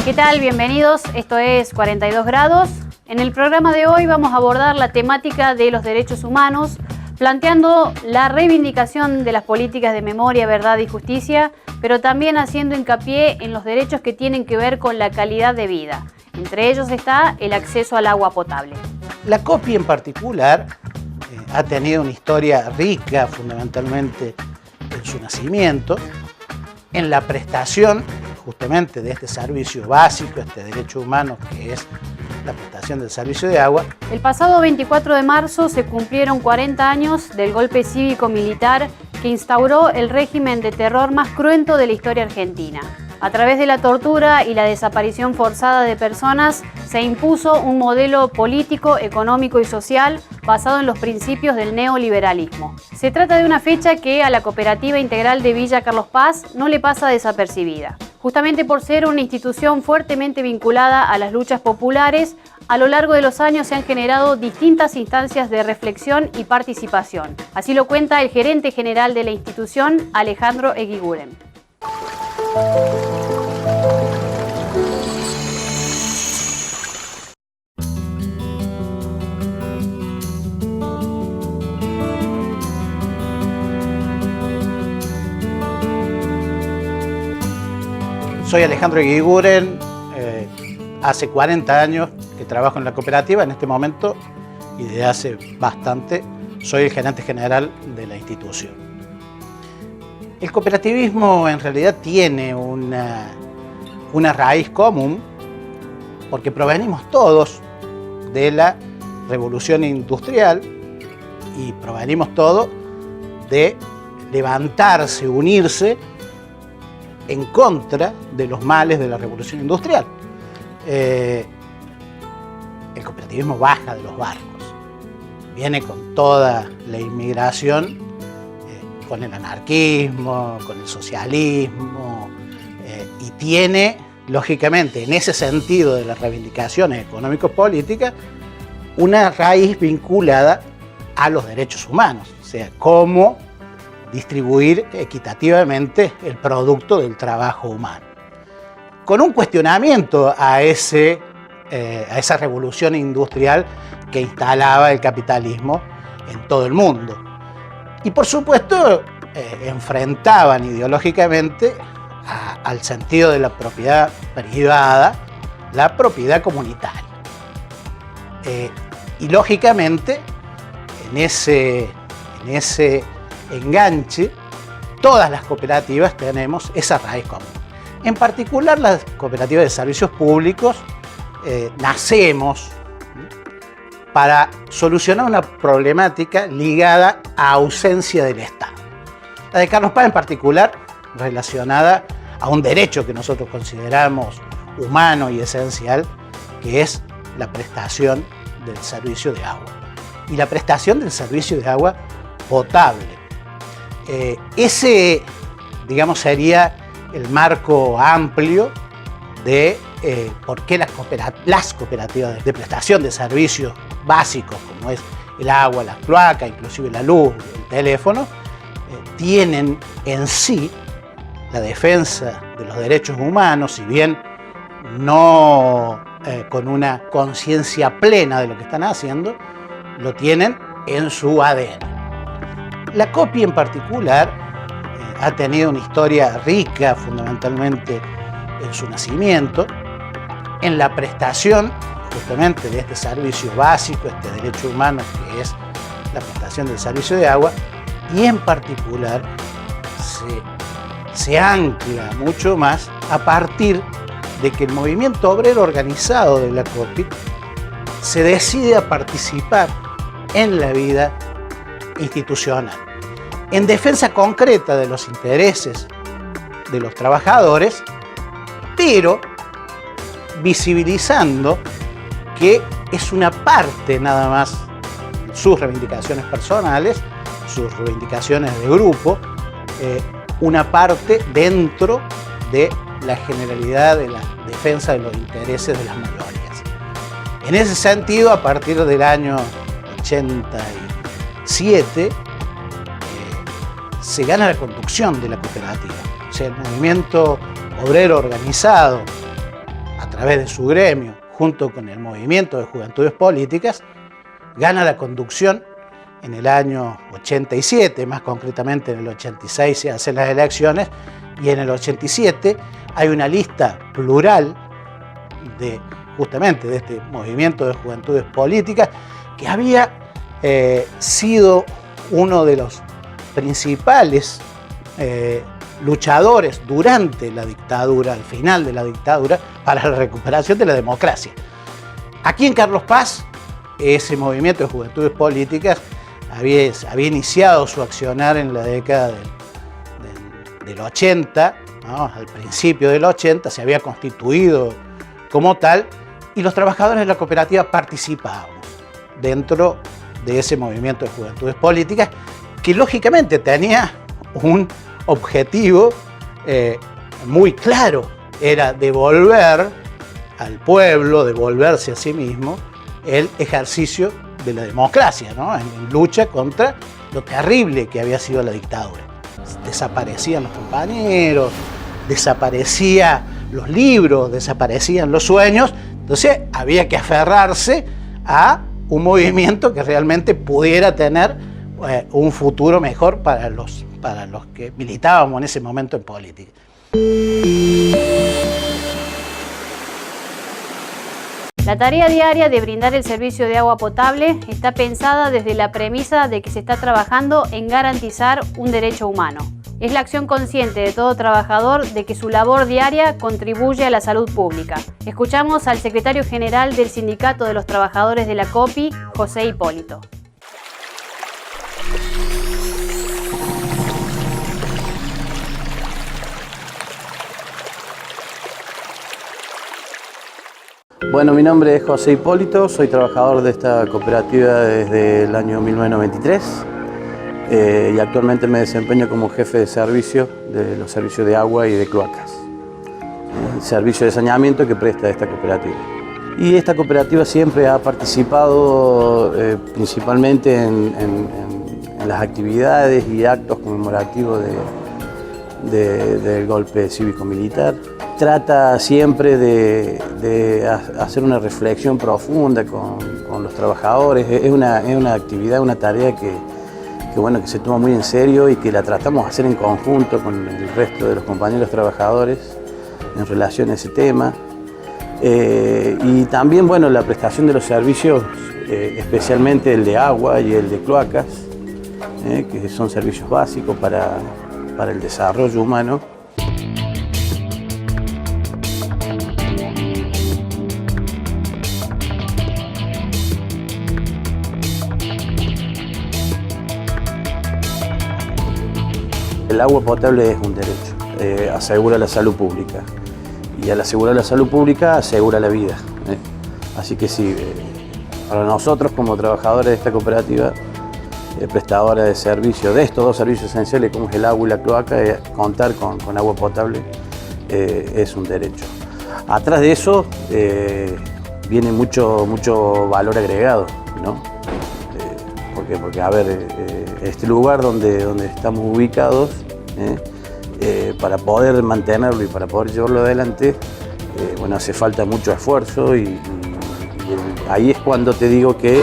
¿Qué tal? Bienvenidos. Esto es 42 grados. En el programa de hoy vamos a abordar la temática de los derechos humanos, planteando la reivindicación de las políticas de memoria, verdad y justicia, pero también haciendo hincapié en los derechos que tienen que ver con la calidad de vida. Entre ellos está el acceso al agua potable. La COPI en particular ha tenido una historia rica, fundamentalmente en su nacimiento, en la prestación justamente de este servicio básico, este derecho humano que es la prestación del servicio de agua. El pasado 24 de marzo se cumplieron 40 años del golpe cívico-militar que instauró el régimen de terror más cruento de la historia argentina. A través de la tortura y la desaparición forzada de personas, se impuso un modelo político, económico y social basado en los principios del neoliberalismo. Se trata de una fecha que a la Cooperativa Integral de Villa Carlos Paz no le pasa desapercibida. Justamente por ser una institución fuertemente vinculada a las luchas populares, a lo largo de los años se han generado distintas instancias de reflexión y participación. Así lo cuenta el gerente general de la institución, Alejandro Eguiguren. Soy Alejandro Eguiguren, hace 40 años que trabajo en la cooperativa en este momento y desde hace bastante soy el gerente general de la institución. El cooperativismo en realidad tiene una raíz común porque provenimos todos de la revolución industrial y provenimos todos de levantarse, unirse en contra de los males de la revolución industrial. El cooperativismo baja de los barcos, viene con toda la inmigración, con el anarquismo, con el socialismo, y tiene, lógicamente, en ese sentido de las reivindicaciones económico-políticas, una raíz vinculada a los derechos humanos, o sea, cómo distribuir equitativamente el producto del trabajo humano. Con un cuestionamiento a esa revolución industrial que instalaba el capitalismo en todo el mundo. Y por supuesto enfrentaban ideológicamente al sentido de la propiedad privada, la propiedad comunitaria. Y lógicamente en ese enganche, todas las cooperativas tenemos esa raíz común. En particular las cooperativas de servicios públicos nacemos para solucionar una problemática ligada a ausencia del Estado. La de Carlos Paz en particular relacionada a un derecho que nosotros consideramos humano y esencial, que es la prestación del servicio de agua. Y la prestación del servicio de agua potable. Ese, digamos, sería el marco amplio de por qué las cooperativas de prestación de servicios básicos, como es el agua, las cloacas, inclusive la luz, el teléfono, tienen en sí la defensa de los derechos humanos, si bien no con una conciencia plena de lo que están haciendo, lo tienen en su ADN. La COPI en particular ha tenido una historia rica, fundamentalmente en su nacimiento, en la prestación justamente de este servicio básico, este derecho humano que es la prestación del servicio de agua, y en particular se ancla mucho más a partir de que el movimiento obrero organizado de la COPI se decide a participar en la vida institucional, en defensa concreta de los intereses de los trabajadores, pero visibilizando que es una parte nada más sus reivindicaciones personales, sus reivindicaciones de grupo, una parte dentro de la generalidad de la defensa de los intereses de las mayorías. En ese sentido, a partir del año 87, se gana la conducción de la cooperativa. O sea, el movimiento obrero organizado a través de su gremio, junto con el Movimiento de Juventudes Políticas, gana la conducción en el año 87, más concretamente en el 86 se hacen las elecciones, y en el 87 hay una lista plural justamente de este Movimiento de Juventudes Políticas, que había sido uno de los principales luchadores durante la dictadura, al final de la dictadura, para la recuperación de la democracia. Aquí en Carlos Paz, ese Movimiento de Juventudes Políticas había iniciado su accionar en la década del 80, ¿no? Al principio del 80 se había constituido como tal, y los trabajadores de la cooperativa participábamos dentro de ese Movimiento de Juventudes Políticas, que lógicamente tenía un objetivo muy claro, era devolver al pueblo, devolverse a sí mismo el ejercicio de la democracia, ¿no? En lucha contra lo terrible que había sido la dictadura. Desaparecían los compañeros, desaparecían los libros, desaparecían los sueños, entonces había que aferrarse a un movimiento que realmente pudiera tener un futuro mejor para los que militábamos en ese momento en política. La tarea diaria de brindar el servicio de agua potable está pensada desde la premisa de que se está trabajando en garantizar un derecho humano. Es la acción consciente de todo trabajador de que su labor diaria contribuye a la salud pública. Escuchamos al secretario general del Sindicato de los Trabajadores de la COPI, José Hipólito. Bueno, mi nombre es José Hipólito, soy trabajador de esta cooperativa desde el año 1993 y actualmente me desempeño como jefe de servicio de los servicios de agua y de cloacas, el servicio de saneamiento que presta esta cooperativa. Y esta cooperativa siempre ha participado principalmente en las actividades y actos conmemorativos del golpe cívico-militar. Trata siempre de hacer una reflexión profunda con los trabajadores. Es una actividad, una tarea que se toma muy en serio y que la tratamos de hacer en conjunto con el resto de los compañeros trabajadores en relación a ese tema. Y también la prestación de los servicios, especialmente el de agua y el de cloacas, que son servicios básicos para el desarrollo humano. El agua potable es un derecho, asegura la salud pública y al asegurar la salud pública asegura la vida. Así que sí, para nosotros como trabajadores de esta cooperativa, prestadora de servicios, de estos dos servicios esenciales como es el agua y la cloaca, contar con agua potable es un derecho. Atrás de eso viene mucho valor agregado, ¿no? Porque a ver, este lugar donde estamos ubicados, para poder mantenerlo y para poder llevarlo adelante, hace falta mucho esfuerzo y ahí es cuando te digo que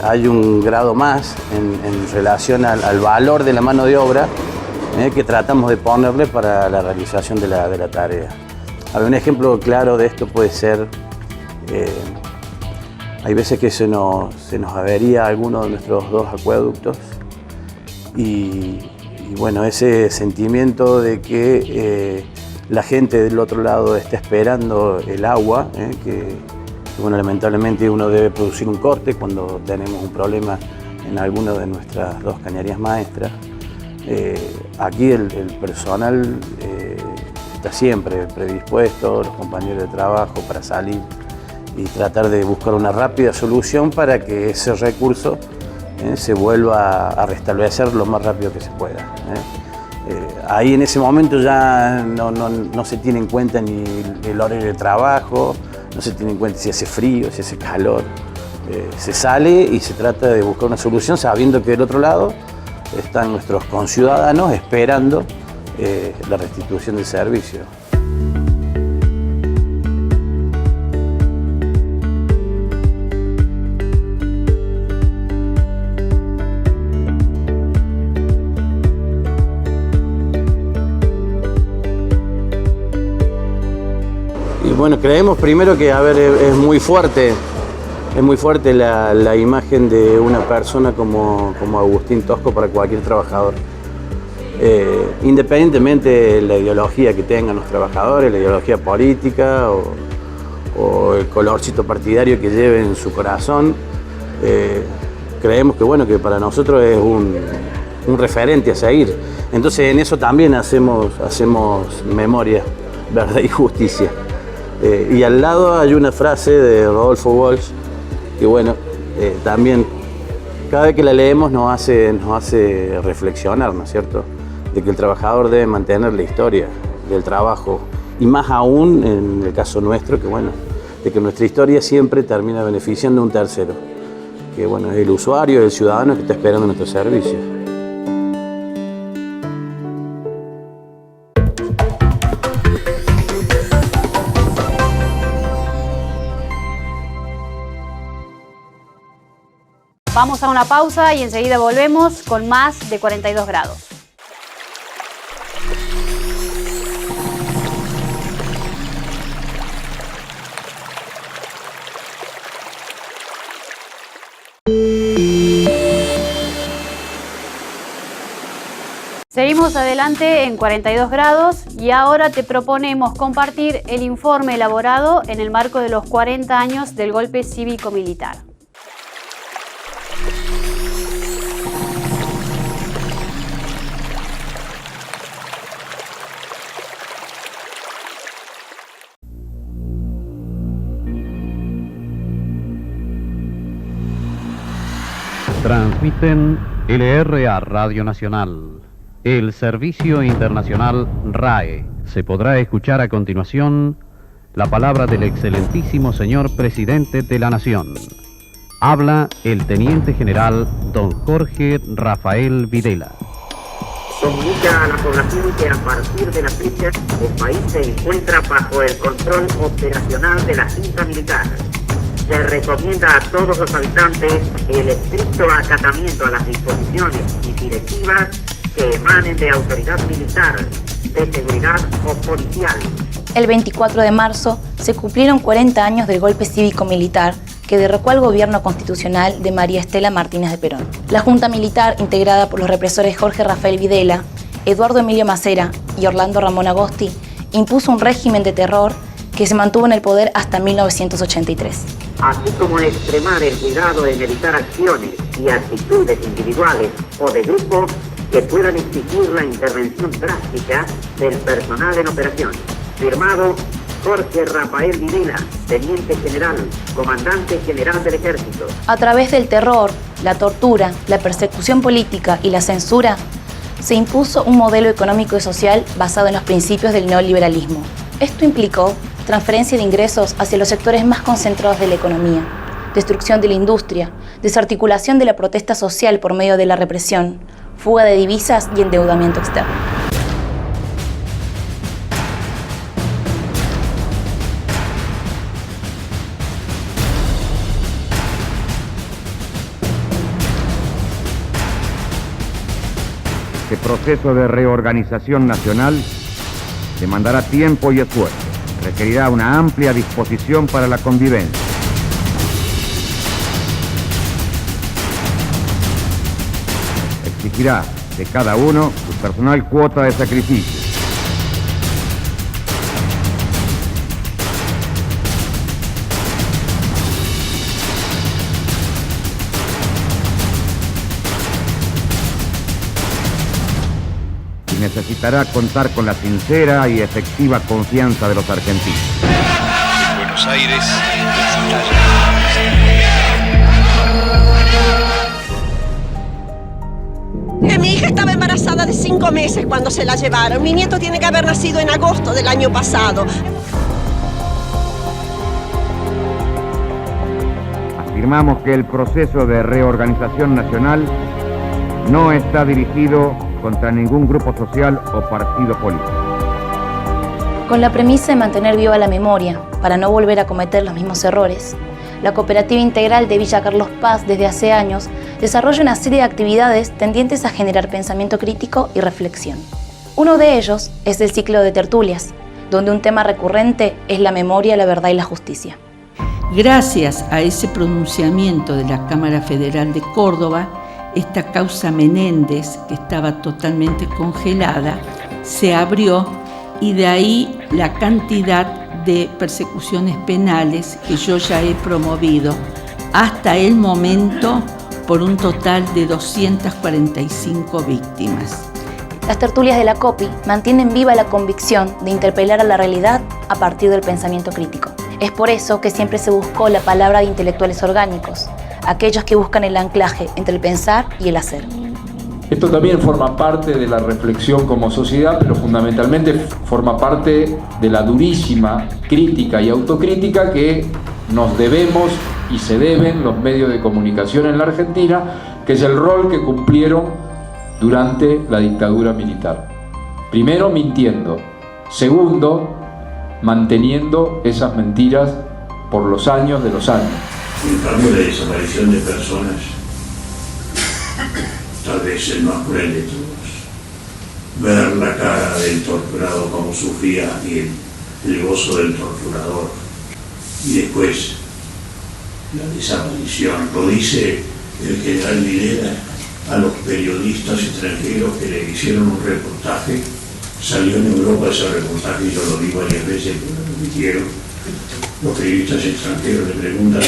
hay un grado más en relación al valor de la mano de obra que tratamos de ponerle para la realización de la tarea. A ver, un ejemplo claro de esto puede ser, hay veces que se nos avería alguno de nuestros dos acueductos y ese sentimiento de que la gente del otro lado está esperando el agua, que lamentablemente uno debe producir un corte cuando tenemos un problema en alguna de nuestras dos cañerías maestras. Aquí el personal está siempre predispuesto, los compañeros de trabajo, para salir y tratar de buscar una rápida solución para que ese recurso se vuelva a restablecer lo más rápido que se pueda. Ahí en ese momento ya no se tiene en cuenta ni el horario de trabajo, no se tiene en cuenta si hace frío, si hace calor. Se sale y se trata de buscar una solución sabiendo que del otro lado están nuestros conciudadanos esperando la restitución del servicio. Bueno, creemos primero que, es muy fuerte la imagen de una persona como Agustín Tosco para cualquier trabajador. Independientemente de la ideología que tengan los trabajadores, la ideología política o el colorcito partidario que lleven en su corazón, creemos que, bueno, que para nosotros es un referente a seguir. Entonces en eso también hacemos memoria, verdad y justicia. Y al lado hay una frase de Rodolfo Walsh que, bueno, también cada vez que la leemos nos hace reflexionar, ¿no es cierto?, de que el trabajador debe mantener la historia del trabajo, y más aún en el caso nuestro, que, bueno, de que nuestra historia siempre termina beneficiando a un tercero, que, bueno, es el usuario, el ciudadano que está esperando nuestro servicio. Vamos a una pausa y enseguida volvemos con más de 42 grados. Seguimos adelante en 42 grados y ahora te proponemos compartir el informe elaborado en el marco de los 40 años del golpe cívico-militar. Transmiten LRA Radio Nacional, el Servicio Internacional RAE. Se podrá escuchar a continuación la palabra del excelentísimo señor Presidente de la Nación. Habla el Teniente General don Jorge Rafael Videla. Comunica a la población que a partir de la fecha el país se encuentra bajo el control operacional de la Junta Militar. Se recomienda a todos los habitantes el estricto acatamiento a las disposiciones y directivas que emanen de autoridad militar, de seguridad o policial. El 24 de marzo se cumplieron 40 años del golpe cívico-militar que derrocó al gobierno constitucional de María Estela Martínez de Perón. La Junta Militar, integrada por los represores Jorge Rafael Videla, Eduardo Emilio Macera y Orlando Ramón Agosti, impuso un régimen de terror que se mantuvo en el poder hasta 1983. Así como extremar el cuidado en evitar acciones y actitudes individuales o de grupo que puedan exigir la intervención drástica del personal en operación. Firmado Jorge Rafael Videla, Teniente General, Comandante General del Ejército. A través del terror, la tortura, la persecución política y la censura, se impuso un modelo económico y social basado en los principios del neoliberalismo. Esto implicó transferencia de ingresos hacia los sectores más concentrados de la economía, destrucción de la industria, desarticulación de la protesta social por medio de la represión, fuga de divisas y endeudamiento externo. Este proceso de reorganización nacional demandará tiempo y esfuerzo. Requerirá una amplia disposición para la convivencia. Exigirá de cada uno su personal cuota de sacrificio. Y necesitará contar con la sincera y efectiva confianza de los argentinos. Buenos Aires. Mi hija estaba embarazada de 5 meses cuando se la llevaron. Mi nieto tiene que haber nacido en agosto del año pasado. Afirmamos que el proceso de reorganización nacional no está dirigido contra ningún grupo social o partido político. Con la premisa de mantener viva la memoria para no volver a cometer los mismos errores, la Cooperativa Integral de Villa Carlos Paz desde hace años desarrolla una serie de actividades tendientes a generar pensamiento crítico y reflexión. Uno de ellos es el ciclo de tertulias, donde un tema recurrente es la memoria, la verdad y la justicia. Gracias a ese pronunciamiento de la Cámara Federal de Córdoba, esta causa Menéndez, que estaba totalmente congelada, se abrió y de ahí la cantidad de persecuciones penales que yo ya he promovido hasta el momento por un total de 245 víctimas. Las tertulias de la COPI mantienen viva la convicción de interpelar a la realidad a partir del pensamiento crítico. Es por eso que siempre se buscó la palabra de intelectuales orgánicos, aquellos que buscan el anclaje entre el pensar y el hacer. Esto también forma parte de la reflexión como sociedad, pero fundamentalmente forma parte de la durísima crítica y autocrítica que nos debemos y se deben los medios de comunicación en la Argentina, que es el rol que cumplieron durante la dictadura militar. Primero, mintiendo. Segundo, manteniendo esas mentiras por los años de los años. En cambio, la desaparición de personas, tal vez el más cruel de todos. Ver la cara del torturado como sufría y el gozo del torturador. Y después, la desaparición. Lo dice el general Videla a los periodistas extranjeros que le hicieron un reportaje. Salió en Europa ese reportaje y yo lo vi varias veces, pero lo repitieron. Los periodistas extranjeros le preguntan,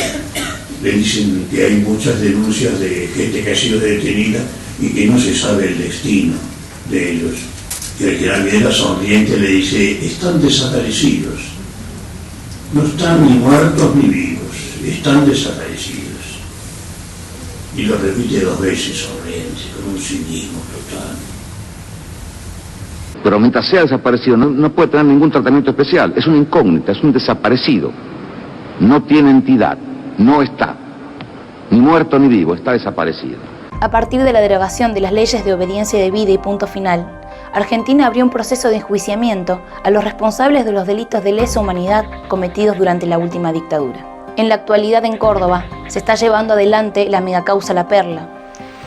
le dicen que hay muchas denuncias de gente que ha sido detenida y que no se sabe el destino de ellos. Y el general Videla sonriente le dice, están desaparecidos. No están ni muertos ni vivos, están desaparecidos. Y lo repite 2 veces sonriente, con un cinismo total. Pero mientras sea desaparecido no puede tener ningún tratamiento especial, es una incógnita, es un desaparecido. No tiene entidad, no está, ni muerto ni vivo, está desaparecido. A partir de la derogación de las leyes de obediencia debida y punto final, Argentina abrió un proceso de enjuiciamiento a los responsables de los delitos de lesa humanidad cometidos durante la última dictadura. En la actualidad en Córdoba se está llevando adelante la megacausa La Perla,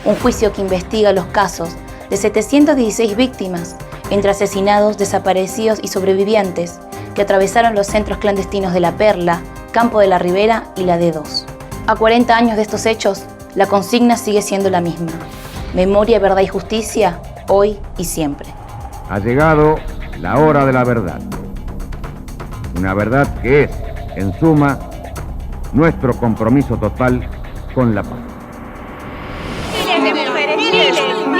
un juicio que investiga los casos de 716 víctimas entre asesinados, desaparecidos y sobrevivientes que atravesaron los centros clandestinos de La Perla, Campo de la Ribera y la D2. A 40 años de estos hechos, la consigna sigue siendo la misma: memoria, verdad y justicia, hoy y siempre. Ha llegado la hora de la verdad. Una verdad que es, en suma, nuestro compromiso total con la paz. Miles de mujeres,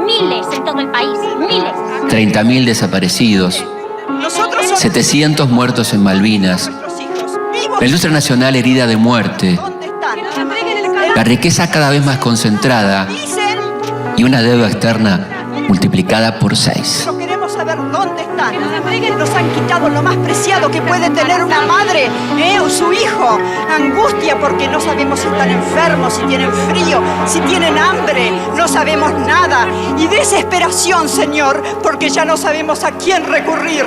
miles en todo el país, miles. 30.000 desaparecidos, 700 muertos en Malvinas, la industria nacional herida de muerte, la riqueza cada vez más concentrada y una deuda externa multiplicada por 6. No queremos saber dónde están. Nos han quitado lo más preciado que puede tener una madre, o su hijo. Angustia porque no sabemos si están enfermos, si tienen frío, si tienen hambre. No sabemos nada. Y desesperación, Señor, porque ya no sabemos a quién recurrir.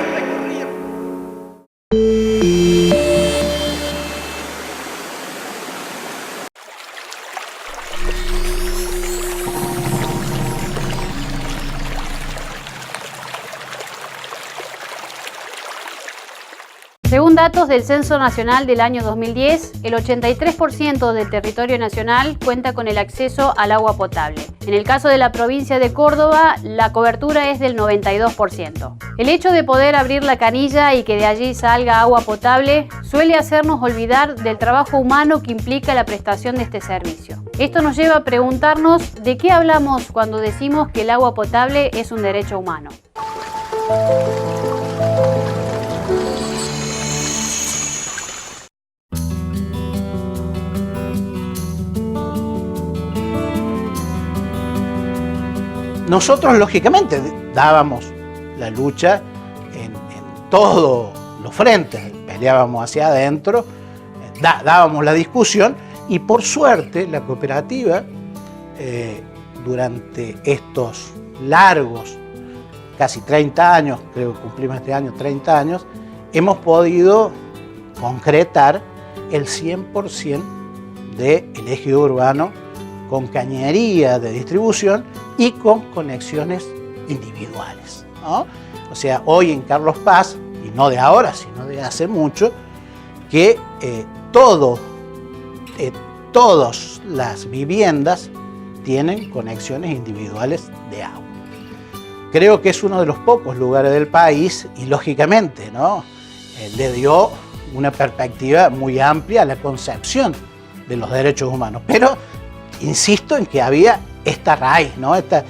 Según datos del Censo Nacional del año 2010, el 83% del territorio nacional cuenta con el acceso al agua potable. En el caso de la provincia de Córdoba, la cobertura es del 92%. El hecho de poder abrir la canilla y que de allí salga agua potable suele hacernos olvidar del trabajo humano que implica la prestación de este servicio. Esto nos lleva a preguntarnos de qué hablamos cuando decimos que el agua potable es un derecho humano. Nosotros, lógicamente, dábamos la lucha en todos los frentes, peleábamos hacia adentro, dábamos la discusión y, por suerte, la cooperativa, durante estos largos, casi 30 años, creo que cumplimos este año 30 años, hemos podido concretar el 100% del ejido urbano con cañería de distribución y con conexiones individuales, ¿no? O sea, hoy en Carlos Paz, y no de ahora, sino de hace mucho, que todas las viviendas tienen conexiones individuales de agua. Creo que es uno de los pocos lugares del país y lógicamente, ¿no? Le dio una perspectiva muy amplia a la concepción de los derechos humanos. Pero insisto en que había esta raíz, ¿no? Esta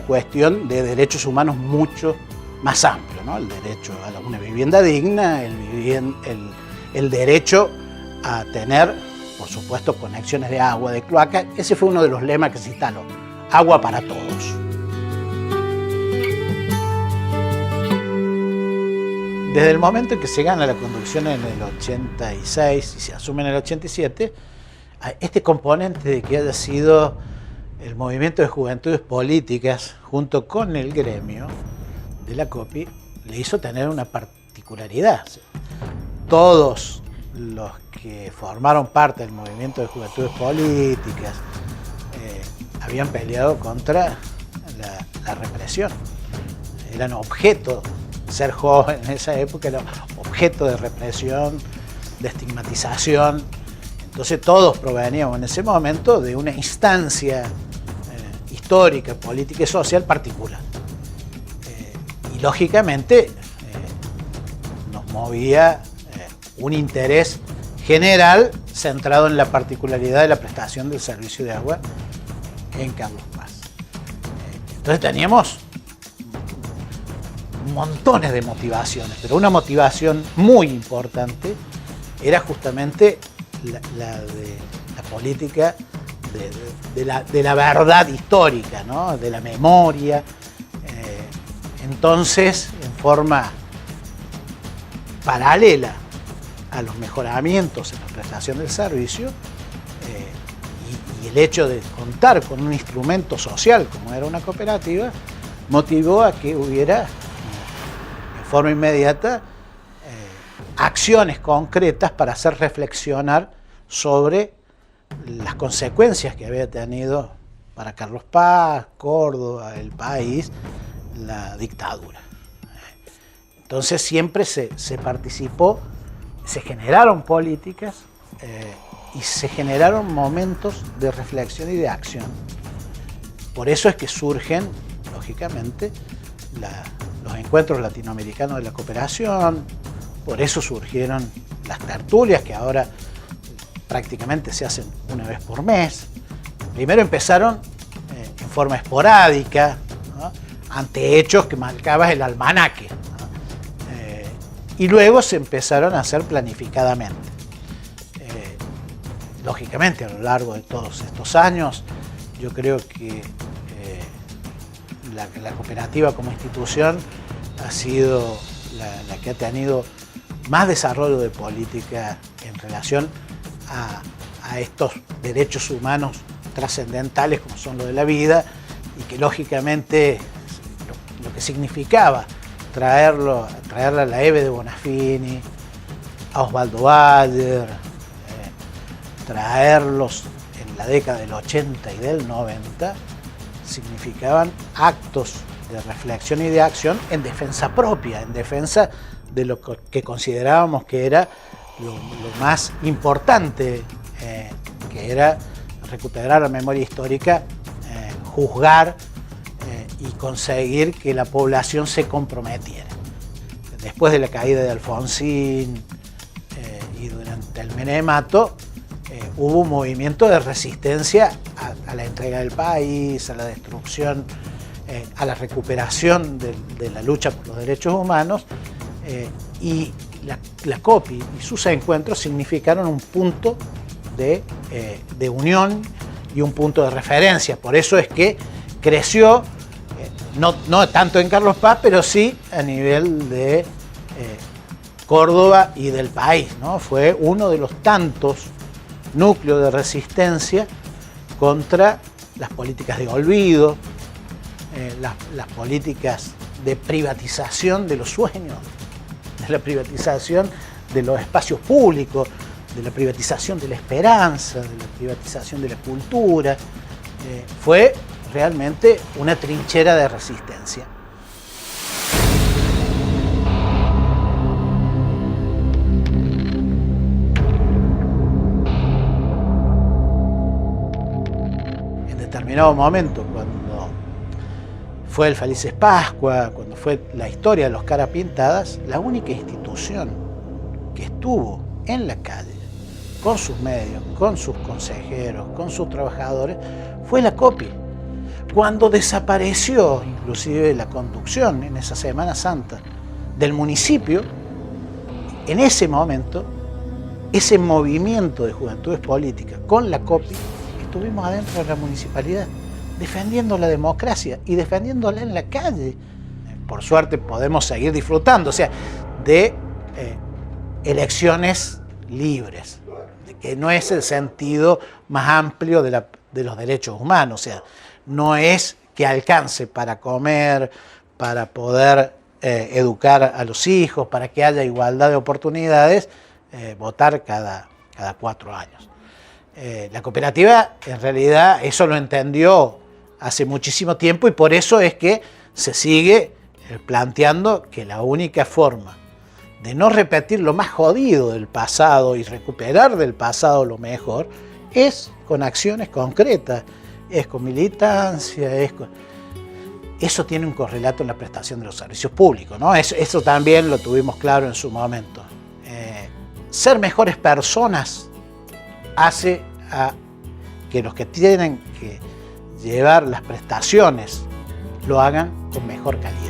cuestión de derechos humanos mucho más amplio, ¿no? El derecho a una vivienda digna, el derecho a tener, por supuesto, conexiones de agua, de cloaca. Ese fue uno de los lemas que se instaló: agua para todos. Desde el momento en que se gana la conducción en el 86 y se asume en el 87, este componente de que haya sido el movimiento de juventudes políticas junto con el gremio de la COPI le hizo tener una particularidad. Todos los que formaron parte del movimiento de juventudes políticas habían peleado contra la represión. Eran objeto, ser joven en esa época era objeto de represión, de estigmatización. Entonces todos proveníamos en ese momento de una instancia histórica, política y social particular. Y lógicamente nos movía un interés general centrado en la particularidad de la prestación del servicio de agua en Carlos Paz. Entonces teníamos montones de motivaciones, pero una motivación muy importante era justamente la política de la verdad histórica, ¿no? De la memoria. Entonces, en forma paralela a los mejoramientos en la prestación del servicio y el hecho de contar con un instrumento social como era una cooperativa, motivó a que hubiera en forma inmediata acciones concretas para hacer reflexionar sobre las consecuencias que había tenido para Carlos Paz, Córdoba, el país, la dictadura. Entonces siempre se participó, se generaron políticas y se generaron momentos de reflexión y de acción. Por eso es que surgen, lógicamente, los encuentros latinoamericanos de la cooperación, por eso surgieron las tertulias que ahora prácticamente se hacen una vez por mes. Primero empezaron en forma esporádica, ¿no? Ante hechos que marcaban el almanaque, ¿no? Y luego se empezaron a hacer planificadamente. Lógicamente, a lo largo de todos estos años, yo creo que la cooperativa como institución ha sido la que ha tenido más desarrollo de política en relación a estos derechos humanos trascendentales como son lo de la vida, y que lógicamente lo que significaba traerle a la Eve de Bonafini, a Osvaldo Bayer, traerlos en la década del 80 y del 90, significaban actos de reflexión y de acción en defensa propia, en defensa de lo que considerábamos que era lo más importante, que era recuperar la memoria histórica, juzgar y conseguir que la población se comprometiera. Después de la caída de Alfonsín y durante el menemato, hubo un movimiento de resistencia a la entrega del país, a la destrucción, a la recuperación de la lucha por los derechos humanos, y la COPI y sus encuentros significaron un punto de unión y un punto de referencia. Por eso es que creció, no tanto en Carlos Paz, pero sí a nivel de Córdoba y del país, ¿no? Fue uno de los tantos núcleos de resistencia contra las políticas de olvido, las políticas de privatización de los sueños, de la privatización de los espacios públicos, de la privatización de la esperanza, de la privatización de la cultura. Fue realmente una trinchera de resistencia. determinado momento, cuando fue el Felices Pascua, cuando fue la historia de los Caras Pintadas, la única institución que estuvo en la calle, con sus medios, con sus consejeros, con sus trabajadores, fue la COPI. Cuando desapareció inclusive la conducción en esa Semana Santa del municipio, en ese momento, ese movimiento de Juventudes Políticas con la COPI, estuvimos adentro de la municipalidad, defendiendo la democracia y defendiéndola en la calle. Por suerte podemos seguir disfrutando, o sea, de elecciones libres, que no es el sentido más amplio de los derechos humanos, o sea, no es que alcance para comer, para poder educar a los hijos, para que haya igualdad de oportunidades, votar cada 4 años. La cooperativa, en realidad, eso lo entendió hace muchísimo tiempo y por eso es que se sigue planteando que la única forma de no repetir lo más jodido del pasado y recuperar del pasado lo mejor es con acciones concretas, es con militancia, eso tiene un correlato en la prestación de los servicios públicos, ¿no? Eso también lo tuvimos claro en su momento. Ser mejores personas hace a que los que tienen que llevar las prestaciones lo hagan con mejor calidad.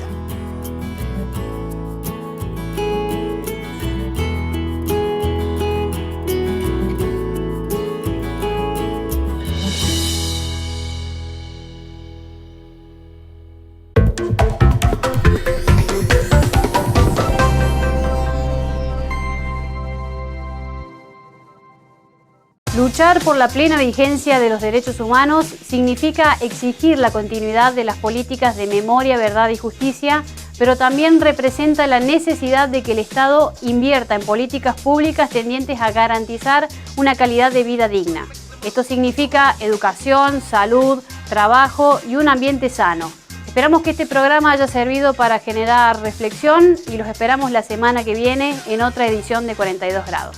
Luchar por la plena vigencia de los derechos humanos significa exigir la continuidad de las políticas de memoria, verdad y justicia, pero también representa la necesidad de que el Estado invierta en políticas públicas tendientes a garantizar una calidad de vida digna. Esto significa educación, salud, trabajo y un ambiente sano. Esperamos que este programa haya servido para generar reflexión y los esperamos la semana que viene en otra edición de 42 grados.